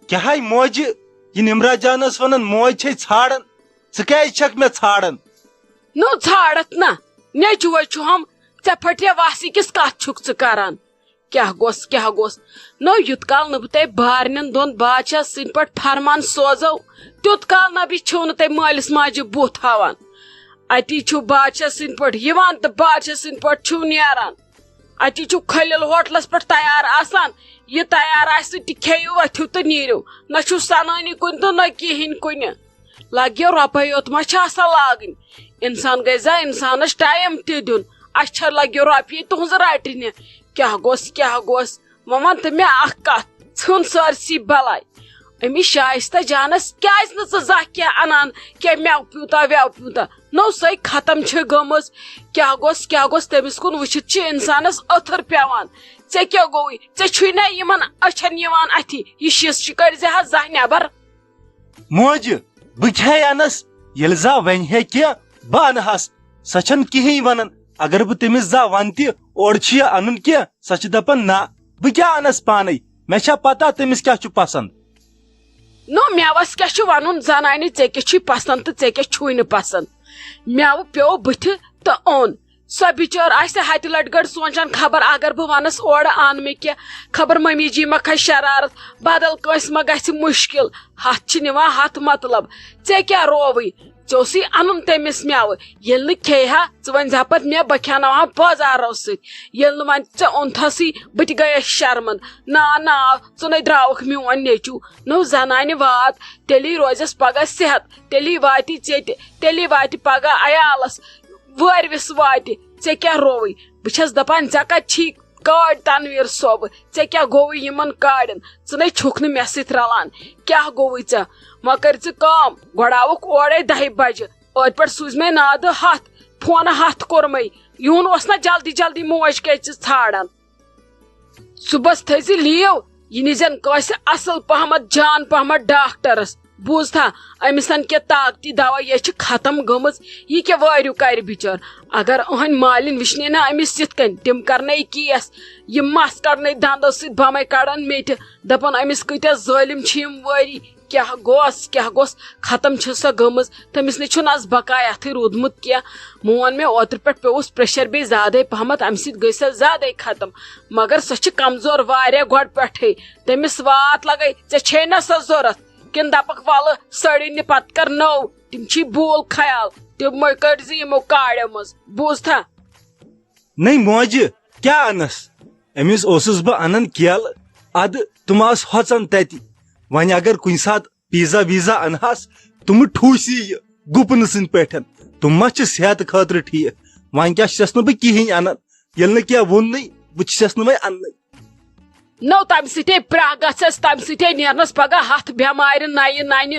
کیا موج یہ نمرا جانس ونان موج چھ ژھانڈان ژٕ کیازِ چھکھ مےٚ ژھانڈان نو ژھانڈت نا نیچو ویچو ہم ژے پھٹیا واسی کس کت چھک ژٕ کران کیا گوس نو یوت کال نہ تہ بارنین دون بادشاہ سن پٹ فرمان سوزو تیوت کال نہ بھی چھو نہ تہ مالس ماجہ بوت ہاوان اتی چھو بادشاہ سن پٹ یوان تہ بادشاہ سن پٹ چھو نیران اتی چھو خلیل ہوٹلس پٹ تیار آسان یہ تیار آس تہ کھیو وتھو تہ نیرو نہ چھو سنانی کن تو نہ کہین کن لگیو رۄپے یوت ما چھ آسان لاگن انسان گزا انسانس ٹائم تہ دین اچھا لگیو رۄپیہِ تہنز رٹنہ کیا گوس ون تو مے اخ کت ژھن سارسی بلاے امس شائستہ جانس کیاز نہ ژٕ زانٛہہ کینٛہہ انان کہ میو پیوٗتاہ ویو پیوٗتاہ نو سۄے ختم چھ گٔمٕژ کیا گوس تٔمِس کُن وٕچھِتھ چھِ انسانس ٲتھٕر پیوان ژےٚ کیٛاہ گوٚوُے ژےٚ چھُے نا یِمن أچھن یِوان اَتھی یہِ شِش کٔڑزِ حظ زانٛہہ نٮ۪بر موج بہٕ کھے انس ییٚلہِ زا ونہِ ہے کینٛہہ بہٕ انہس سۄ چھنہٕ کِہیٖنۍ ونان اگر بہٕ تٔمِس زا ون تہِ اورٕ چھُ یہِ انُن کینٛہہ سۄ چھِ دپان نہ بہٕ کیٛاہ انس پانے مےٚ چھا پتہ تٔمِس کیٛاہ چھُ پسنٛد نو میوس کیا چھ ونن زنانہ ژے کیا چھ پسند تو ژے کیا چھوے نہ پسند میو پیو بتھ تو اون سو بچار آسہ ہتہ لٹ گڑ سوچان خبر اگر بہ ونس اور ان مے کیا خبر ممی جی ما کھس شرارت بدل کس ما گژھِ مشکل ہاتھ چھ نوان ہاتھ مطلب ژے کیا رووی ژوسی انن تمس میو یل نہ کھیہا ژ ون زا پت مے بکھاناوان بازارو ست یل نہ ون ژے اونتھسی بت گیس شرمند نا ژنے دراوکھ میون نیچو نو زنانہ وات تیلی روزس پگہ صحت تیلی واتی ژےٚ تیلی واتی پگہ عیالس وٲرۍوِس واتی ژے کیا رووی بہ چھس دپان ژے کتہ چھی کاڑ تنویر صوب ژے کیا گووُے یمن کاڑن ژنے چھُکھ نہٕ مےٚ سۭتۍ رلان کیا گووُے ژے وۄنۍ کر ژٕ کٲم گۄڈٕ آوُکھ اورے 10 بجہِ ٲدۍ پٲٹھۍ سوٗز مے نادٕ 100 فونہٕ 100 کوٚرمے یُن اوس نا جلدی موج کیازِ ژٕ ژھانڈان صبحس تھٲیزِ لیو یہ نیزن کٲنٛسہِ اصل پہمت جان پہمت ڈاکٹرس بوٗزتھا أمِسن کیٛاہ طاقتی دوا یہ چھِ ختم گٔمٕژ یہِ کیٛاہ وٲرِو کرِ بِچٲر اگر أہنٛدۍ مالِن وٕچھنے نا أمِس یِتھ کٔنۍ تِم کرنے کیس یِم مس کڑنے دندو سۭتۍ بمے کڑان میٹہِ دپان أمِس کۭتیاہ ظٲلِم چھِ یِم وٲری کیا گوس ختم چھ سۄ گٔمٕژ تٔمِس نَے چھُنہٕ آز بقایاتھٕے روٗدمُت کینٛہہ مون مےٚ اوترٕ پٮ۪ٹھ پیوٚوُس پریشر بیٚیہِ زیادے پہمت امہِ سۭتۍ گٔے سۄ زیادے ختم مگر سۄ چھِ کمزور واریاہ گۄڈٕ پٮ۪ٹھے تٔمِس وات لگے ژےٚ چھے نا سۄ ضوٚرتھ کِنہٕ دپکھ ولہٕ سڑی نہِ پتہٕ کر نٔو تِم چھی بوٗل خیال تِمے کٔڑزِ یِمو کاڑیو منٛز بوٗزتھا نٔے موجہِ کیٛاہ انس أمِس اوسُس بہٕ انان کیلہٕ ادٕ تِم آس ہۄژان تتہِ وۄنۍ اگر کُنہِ ساتہٕ پیزا ویزا انہس تِم ٹھوٗسی یہِ گُپنہٕ سٕنٛدۍ پٲٹھۍ تِم ما چھِ صحت خٲطرٕ ٹھیٖک وۄنۍ کیٛاہ چھس نہٕ بہٕ کِہیٖنۍ انان ییٚلہِ نہٕ کینٛہہ ووٚننٕے بہٕ چھسس نہٕ وۄنۍ اننٕے نو تمہِ سۭتے پرٛا گژھس تمہِ سۭتے نیرنس پگہہ 100 بٮ۪مارِ نَیہِ ننہِ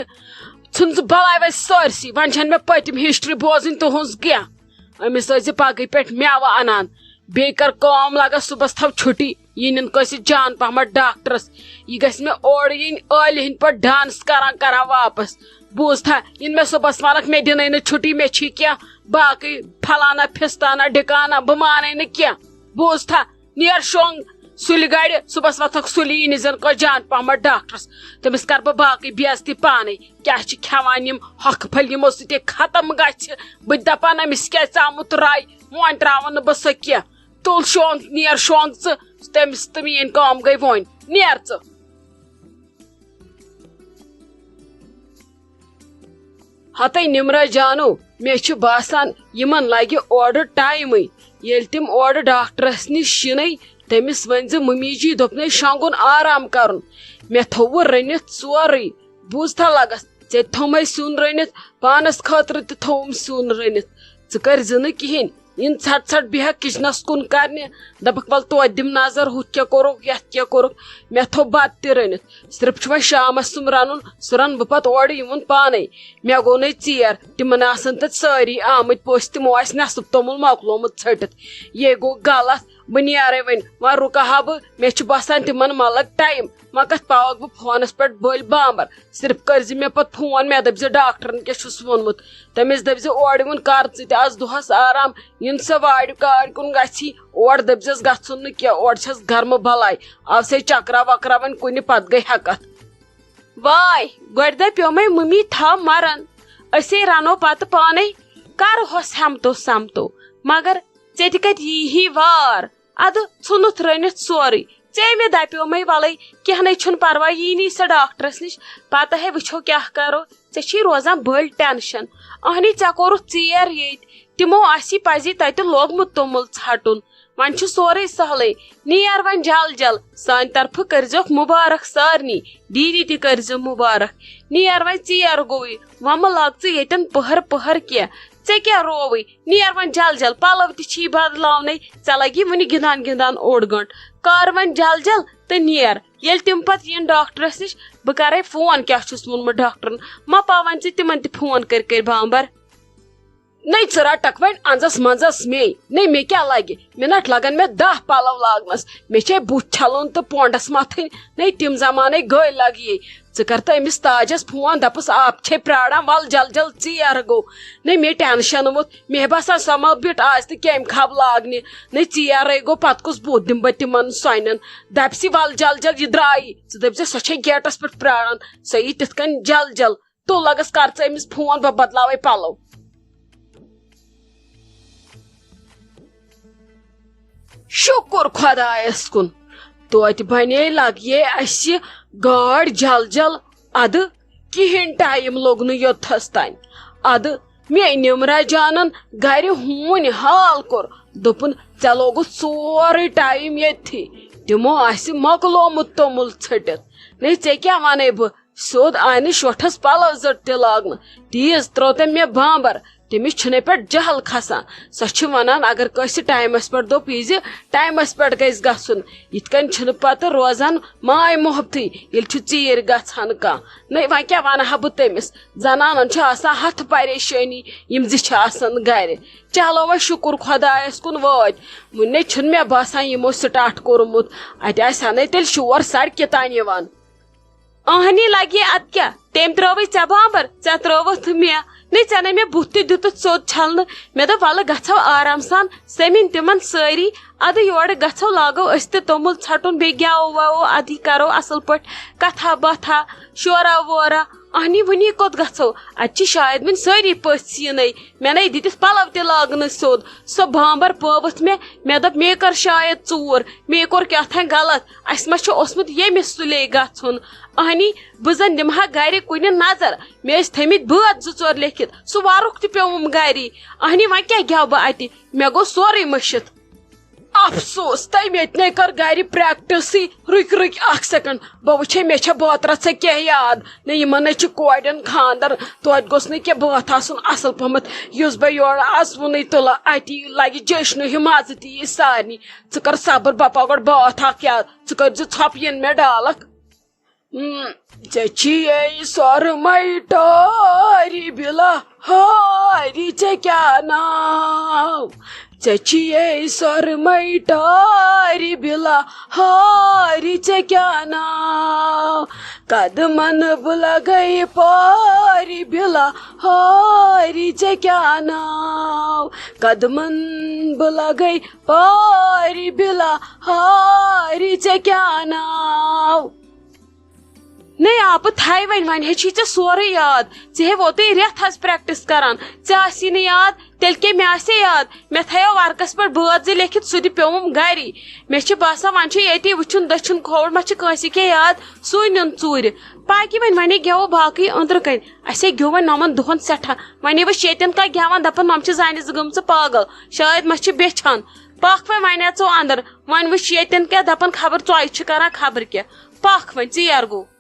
ژھٕن ژٕ بلاے وۄنۍ سٲرسٕے وۄنۍ چھنہٕ مےٚ پٔتِم ہسٹری بوزٕنۍ تُہنٛز کینٛہہ أمِس ٲسۍ زِ پگہٕے پٮ۪ٹھ میوٕ انان بیٚیہِ کر کٲم لگس صبحس تھاو چھُٹی یہِ نِن کٲنٛسہِ جان پہمت ڈاکٹرس یہِ گژھِ مےٚ اورٕ یِنۍ ٲلہِ ہٕنٛدۍ پٲٹھۍ ڈانس کران واپس بوٗزتھا یِنہٕ مےٚ صبحس ونکھ مےٚ دِنٕے نہٕ چھُٹی مےٚ چھی کینٛہہ باقٕے فلانا فِستانا ڈِکانا بہٕ مانے نہٕ کینٛہہ بوٗزتھا نیر شۄنٛگ سُلہِ گڑِ صبحس وتھکھ سُلی یہِ نِزن کٲنٛسہِ جان پہمت ڈاکٹرس تٔمِس کر بہٕ باقٕے بے عزتی پانے کیاہ چھِ کھٮ۪وان یِم ہۄکھٕ پھٔلۍ یِمو سۭتۍ ختم گژھِ بہٕ تہِ دپان أمِس کیازِ ژامُت راے وۄنۍ تراون نہٕ بہٕ سۄ کینٛہہ تُل شۄنٛگ نیر شۄنٛگ ژٕ تٔمِس تہٕ میٲنۍ کٲم گٔے وۄنۍ نیر ژٕ ہتے نمرا جانو مےٚ چھُ باسان یِمن لگہِ اورٕ ٹایمٕے ییٚلہِ تِم اورٕ ڈاکٹرس نِش یِنٕے تٔمِس ؤنۍ زِ ممی جی دوٚپنَے شۄنٛگُن آرام کرُن مےٚ تھوٚو رٔنِتھ سورُے بوٗزتھا لگس ژےٚ تہِ تھوٚومَے سیُن رٔنِتھ پانس خٲطرٕ تہِ تھوٚوُم سیُن رٔنِتھ ژٕ کٔرزِ نہٕ کِہیٖنۍ یِن ژھٹ بیہکھ کچنس کُن کرنہِ دپکھ ول توتہِ دِم نظر ہُتھ کیٛاہ کوٚرُکھ یتھ کیٛاہ کوٚرُکھ مےٚ تھوٚو بتہٕ تہِ رٔنِتھ صرف چھُ وۄنۍ شامس سُم رنُن سُہ رنہٕ بہٕ پتہٕ اورٕ یِوُن پانے مےٚ گوٚو نَے ژیر تِمن آسن تتہِ سٲری آمٕتۍ پٔژھۍ تِمو آسہِ نٮ۪صٕف توٚمُل مۄکلومُت ژھٔٹِتھ یے گوٚو غلط بہٕ نیرے وۄنۍ رُکہٕ بہٕ مےٚ چھُ باسان تِمن ما لگ ٹایم وۄنۍ کتھ پاوکھ بہٕ فونس پٮ۪ٹھ بٔلۍ بامبر صرف کٔرزِ مےٚ پتہٕ فون مےٚ دٔپزِ ڈاکٹرن کیٛاہ چھُس ووٚنمُت تٔمِس دٔپزِ اورٕ یِوُن کر ژٕ تہِ آز دۄہس آرام یِن سۄ وارِ کارِ کُن گژھی اورٕ دٔپزٮ۪س گژھُن نہٕ کینٛہہ اورٕ چھس گرمہٕ بلاے آو سے چکرا وکرا وۄنۍ کُنہِ پتہٕ گٔے ہٮ۪کتھ وای گۄڈٕ دپیو مے ممی تھاو مرن أسے رنو پتہٕ پانے کرہوس ہمتو سمتو مگر ژےٚ تہِ کتہِ یی وار ادٕ ژھُنُتھ رٔنِتھ سورُے ژےٚ مےٚ دپیو مے وَلے کینٛہہ نَے چھُنہٕ پرواے یی نی سۄ ڈاکٹرس نِش پتہٕ ہے وٕچھو کیٛاہ کرو ژےٚ چھی روزان بٔلۍ ٹٮ۪نشن اہنی ژےٚ کوٚرُتھ ژیر ییٚتہِ تِمو آسی پزی تتہِ لوگمُت توٚمُل ژھٹُن وۄنۍ چھُ سورُے سہلٕے نیر وۄنۍ جل جل سانہِ طرفہٕ کٔرزیوکھ مُبارک سارنٕے دیٖدی تہِ کٔرزِ مُبارک نیر وۄنۍ ژیر گوٚوٕے وۄنۍ مہ لاگ ژٕ ییٚتٮ۪ن پٔہر پٔہر کینٛہہ ژےٚ کیٛاہ رووٕے نیر وۄنۍ جل جل پلو تہِ چھی بدلاونے ژےٚ لگی وُنہِ گِنٛدان گِنٛدان اوٚڑ گٲنٛٹہٕ کر وۄنۍ جل جل تہٕ نیر ییٚلہِ تِم پتہٕ یِن ڈاکٹرس نِش بہٕ کرے فون کیٛاہ چھُس ووٚنمُت ڈاکٹرن مہ پا وۄنۍ ژٕ تِمن تہِ فون کٔرۍ کٔرۍ بامبر نٔے ژٕ رٹکھ وۄنۍ انزس منزس مے نٔے مےٚ کیٛاہ لگہِ مِنٹ لگن مےٚ 10 پلو لاگنس مےٚ چھے بُتھ چھلُن تہٕ پونڈس متھٕنۍ نٔے تِم زمانے گٔے لگیے ژٕ کر تہٕ أمِس تاجس فون دپس آپ چھے پراران ول جل جل ژیر گوٚو نٔے مےٚ ٹٮ۪نشن ووٚتھ مےٚ باسان سۄ ما بیٖٹھ آز تہِ کیٚمۍ خب لاگنہِ نٔے ژیرے گوٚو پتہٕ کُس بُتھ دِمہٕ بہٕ تِمن سۄنٮ۪ن دپسی ول جل جل یہِ درٛایی ژٕ دٔپزِ سۄ چھے گیٹس پٮ۪ٹھ پراران سۄ یی تِتھ کٔنۍ جل جل تُل لگس کر ژٕ أمِس فون بہٕ بدلاوے پلو شُکر خۄدایس کُن توتہِ بنے لگیے اسہِ گٲڑۍ جل جل ادٕ کہیٖنۍ ٹایم لوٚگ نہٕ یوٚتتھس تانۍ ادٕ مے نِمرا جانن گرِ ہوٗنۍ حال کوٚر دوٚپُن ژےٚ لوگُتھ سورُے ٹایم ییٚتھی تِمو آسہِ مۄکلومُت توٚمُل ژھٔٹِتھ نٔے ژےٚ کیٛاہ ونے بہٕ سیوٚد آیہِ نہٕ شوٹھس پلو زٔٹ تہِ لاگنہٕ تیٖژ ترٛوو تٔمۍ مےٚ بامبر تٔمِس چھُنَے پٮ۪ٹھ جہل کھسان سۄ چھِ ونان اگر کٲنٛسہِ ٹایمس پٮ۪ٹھ دوٚپ یہِ زِ ٹایمس پٮ۪ٹھ گژھِ گژھُن یِتھ کٔنۍ چھُنہٕ پتہٕ روزان ماے محبتٕے ییٚلہِ چھُ ژیٖرۍ گژھان کانٛہہ نٔے وۄنۍ کیٛاہ ونہٕ ہا بہٕ تٔمِس زنانن چھِ آسان ہتھ پریشٲنی یِم زِ چھِ آسان گرِ چلو وۄنۍ شُکر خۄدایس کُن وٲتۍ وُنہِ چھُنہٕ مےٚ باسان یِمو سٹاٹ کوٚرمُت اتہِ آسہِ ہنٕے تیٚلہِ شور سڑکہِ تانۍ یِوان اہنی لگی ادٕ کیٛاہ تٔمۍ ترٛٲوٕے ژےٚ بامبر ژےٚ ترٛٲوٕتھ مےٚ نٔے ژےٚ نَے مےٚ بُتھ تہِ دِتُتھ سیوٚد چھلنہٕ مےٚ دوٚپ وَلہٕ گژھو آرام سان سٔمِنۍ تِمن سٲری ادٕ یورٕ گژھو لاگو أسۍ تہِ توٚمُل ژھٹُن بیٚیہِ گیوو ویوو ادٕ کرو اصل پٲٹھۍ کتھا باتھا شورا وورا اہنی وُنی کوٚت گژھو اتہِ چھِ شاید وُنہِ سٲری پٔژھۍ یِنٕے مےٚ نَے دِتِتھ پلو تہِ لاگنہٕ سیوٚد سۄ بامبر پٲوٕتھ مےٚ دوٚپ مے کٔر شاید ژوٗر مے کوٚر کیٛاتھانۍ غلط اسہِ ما چھُ اوسمُت ییٚمِس سُلے گژھُن اہنی بہٕ زن دِمہٕ ہا گرِ کُنہِ نظر مےٚ ٲسۍ تھٲمٕتۍ بٲتھ 2-4 لیکھِتھ سُہ وارُکھ تہِ پیوٚوُم گری اہنی وۄنۍ کیٛاہ گیو بہٕ اتہِ مےٚ گوٚو سورُے مٔشِتھ افسوس تٔمۍ ییٚتہِ کٔر گرِ پریکٹسٕے رُکۍ رُکۍ اکھ سیکنڈ بہٕ وٕچھے مےٚ چھےٚ بٲترس ژےٚ کینٛہہ یاد نہ یِمن نَے چھُ کورٮ۪ن خاندر توتہِ گوٚژھ نہٕ کینٛہہ بٲتھ آسُن اصل پہمتھ یُس بہٕ یورٕ آسوُنٕے تُلہٕ اتی لگہِ جشنہٕ ہِیوٗ مزٕ تہِ یی سارنٕے ژٕ کر صبر بپا گۄڈٕ بٲتھ اکھ یاد ژٕ کٔرزِ ژھۄپہٕ یِن مےٚ ڈالکھ ژےٚ چھِیے سۄرمَے ٹٲری بِلا ہاری ژےٚ کیٛاہ ناو ژےٚ چھِیے سۄرمَے ٹٲری بِلا ہاری ژےٚ کیٛاہ ناو قدمن بہٕ لگے پٲری بِلا ہاری ژےٚ کیٛاہ ناو قدمن بہٕ لگے پٲری بِلا ہاری ژےٚ کیٛاہ ناو نٔے آپہٕ تھاے وۄنۍ ہیٚچھی ژےٚ سورُے یاد ژےٚ ہے ووتُے رٮ۪تھ حظ پریکٹس کران ژےٚ آسی نہٕ یاد تیٚلہِ کیٛاہ مےٚ آسے یاد مےٚ تھایو ورکس پٮ۪ٹھ بٲتھ زٕ لیکھِتھ سُہ تہِ پیوٚوُم گری مےٚ چھُ باسان وۄنۍ چھُ ییٚتی وٕچھُن دٔچھُن کھووُر ما چھُ کٲنٛسہِ کینٛہہ یاد سُے نیُن ژوٗرِ پاکہِ وۄنۍ گیوو باقٕے أنٛدرٕ کَنۍ اَسے گیوٚو وۄنۍ نۄمن دۄہن سٮ۪ٹھاہ وۄنۍ وٕچھ ییٚتٮ۪ن کانٛہہ گٮ۪وان دپان نۄم چھِ زانہِ زٕ گٔمژٕ پاگل شاید ما چھِ بیچھان پکھ وۄنۍ اژو انٛدر وۄنۍ وٕچھ ییٚتٮ۪ن کیٛاہ دپان خبر ژۄیہِ چھِ کران خبر کیٛاہ پکھ وۄنۍ ژیر گوٚو